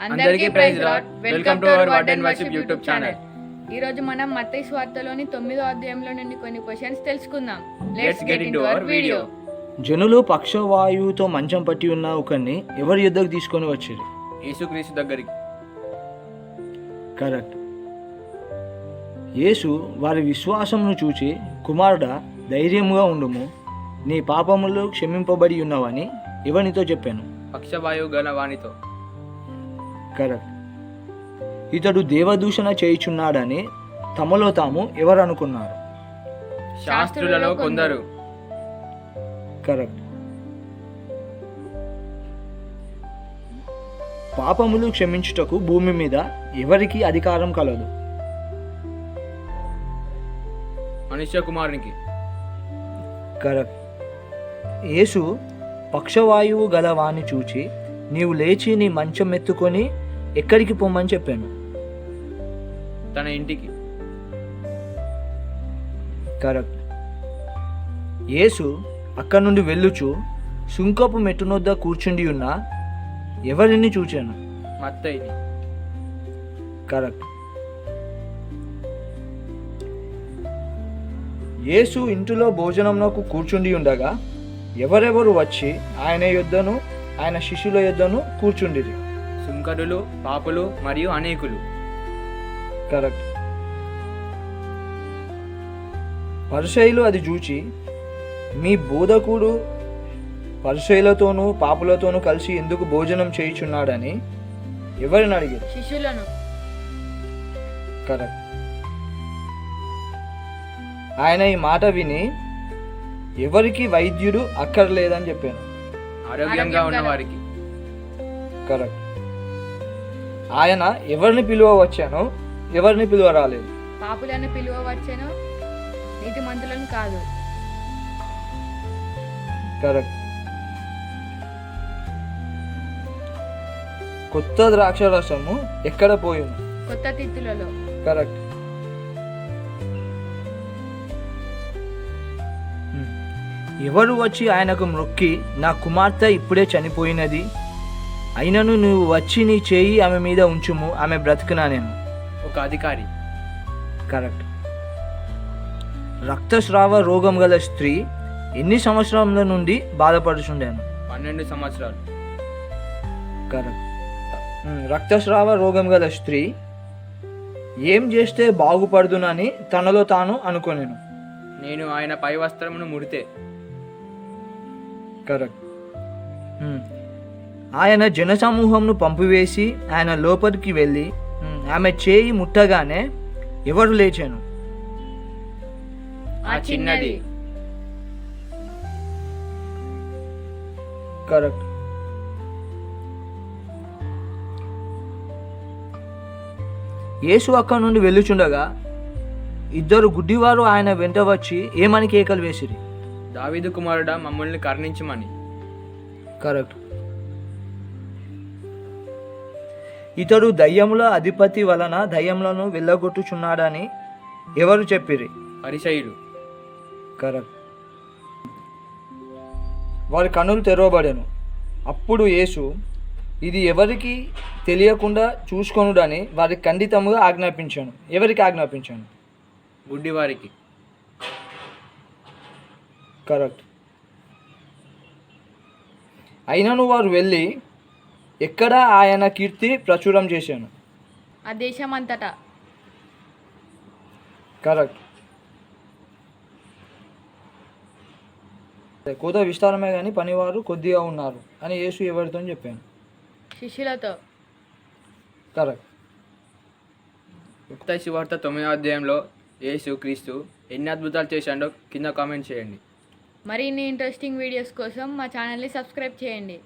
అందరికీ praise Lord. Welcome to our word and worship YouTube channel. ఈ రోజు మనం మత్తయి సువార్తలోని 9వ అధ్యాయంలో నుండి కొన్ని క్వశ్చన్స్ తెలుసుకుందాం. Let's get into our video. జనులు పక్షవాయువుతో మంచం పట్టి ఉన్న ఒకరిని ఎవరి యుద్ధకు తీసుకొని వచ్చారు? యేసుక్రీస్తు దగ్గరికి. కరెక్ట్. యేసు వారి విశ్వాసమును చూచి, కుమారుడా, ధైర్యముగా ఉండుము, నీ పాపములు క్షమింపబడి ఉన్నవని ఎవరితో చెప్పాను? పక్షవాయువు గల వానితో. కరెక్ట్. ఇతడు దేవదూషణ చేయుచున్నాడని తమలో తాము ఎవరు అనుకున్నారు? శాస్త్రులలో కొందరు. కరెక్ట్. పాపములు క్షమించుటకు భూమి మీద ఎవరికి అధికారం కలదు? మనుష్య కుమారునికి. కరెక్ట్. యేసు పక్షవాయువు గల వాణ్ణి చూచి, నీవు లేచి నీ మంచం ఎత్తుకొని ఎక్కడికి పొమ్మని చెప్పాను? తన ఇంటికి. కరెక్ట్. యేసు అక్కడి నుండి వెళ్ళుచు సుంకపు మెట్టునొద్ద కూర్చుండి ఉన్న ఎవరిని చూచాను? మత్తయిని. కరెక్ట్. యేసు ఇంటిలో భోజనంలోకి కూర్చుండి ఉండగా ఎవరెవరు వచ్చి ఆయన యొద్దను ఆయన శిష్యుల యొద్దను కూర్చుండిరి? సుంకరులు, పాపులు మరియు అనేకులు. కరెక్ట్. పరిసయ్యులు అది చూచి, మీ బోధకుడు పరిసయ్యులతోనూ పాపులతోనూ కలిసి ఎందుకు భోజనం చేయుచున్నాడని ఎవరిని అడిగారు? శిష్యులను. కరెక్ట్. ఆయన ఈ మాట విని, ఎవరికి వైద్యుడు అక్కర్లేదని చెప్పాను? ఆరోగ్యంగా ఉన్న వారికి. కరెక్ట్. ఆయన ఎవరిని పిలువ వచ్చానో ఎవరిని పిలువ రాలేదు? పాపులను పిలువవచ్చెను, నీతిమంతులను కాదు. కరెక్ట్. కొత్త ద్రాక్ష రసము ఎక్కడ పోయింది? కొత్త తిత్తులలో. కరెక్ట్. ఎవరు వచ్చి ఆయనకు మొక్కి, నా కుమార్తె ఇప్పుడే చనిపోయినది, అయినను నువ్వు వచ్చి నీ చేయి ఆమె మీద ఉంచుము, ఆమె బ్రతుకునానేమో? ఒక అధికారి. కరెక్ట్. రక్తస్రావ రోగం గల స్త్రీ ఎన్ని సంవత్సరాల నుండి బాధపడుచుండాను? 12 సంవత్సరాలు. కరెక్ట్. రక్తస్రావ రోగం గల స్త్రీ ఏం చేస్తే బాగుపడుదునని తనలో తాను అనుకొనెను? నేను ఆయన పై వస్త్రమును ముడితే. కరెక్ట్. ఆయన జనసమూహంను పంపివేసి ఆయన లోపలికి వెళ్ళి ఆమె చేయి ముట్టగానే ఎవరు లేచాను? ఆ చిన్నది. కరెక్ట్. యేసు అక్కడి నుండి వెళ్ళుచుండగా ఇద్దరు గుడ్డివారు ఆయన వెంట వచ్చి ఏమని కేకలు వేసిరి? దావీదు కుమారుడా, మమ్మల్ని కరుణించమని. కరెక్ట్. ఇతడు దయ్యముల అధిపతి వలన దయ్యములను వెళ్ళగొట్టుచున్నాడని ఎవరు చెప్పిరి? పరిసయ్యులు. కరెక్ట్. వారి కన్నులు తెరవబడెను. అప్పుడు యేసు, ఇది ఎవరికి తెలియకుండా చూసుకొనుడని వారికి ఖండితముగా ఆజ్ఞాపించాను. ఎవరికి ఆజ్ఞాపించాను? గుడ్డివారికి. కరెక్ట్. అయినను వారు వెళ్ళి ఎక్కడ ఆయన కీర్తి ప్రచురం చేశాను? ఆ దేశమంతటా. కరెక్ట్. కోత విస్తారమే కానీ పనివారు కొద్దిగా ఉన్నారు అని యేసు ఎవరితో చెప్పాను? శిష్యులతో. కరెక్ట్. మత్తయి సువార్త 9వ అధ్యాయంలో యేసు క్రీస్తు ఎన్ని అద్భుతాలు చేశాడో కింద కామెంట్ చేయండి. మరిన్ని ఇంట్రెస్టింగ్ వీడియోస్ కోసం మా ఛానల్ని సబ్స్క్రైబ్ చేయండి.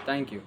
Thank you.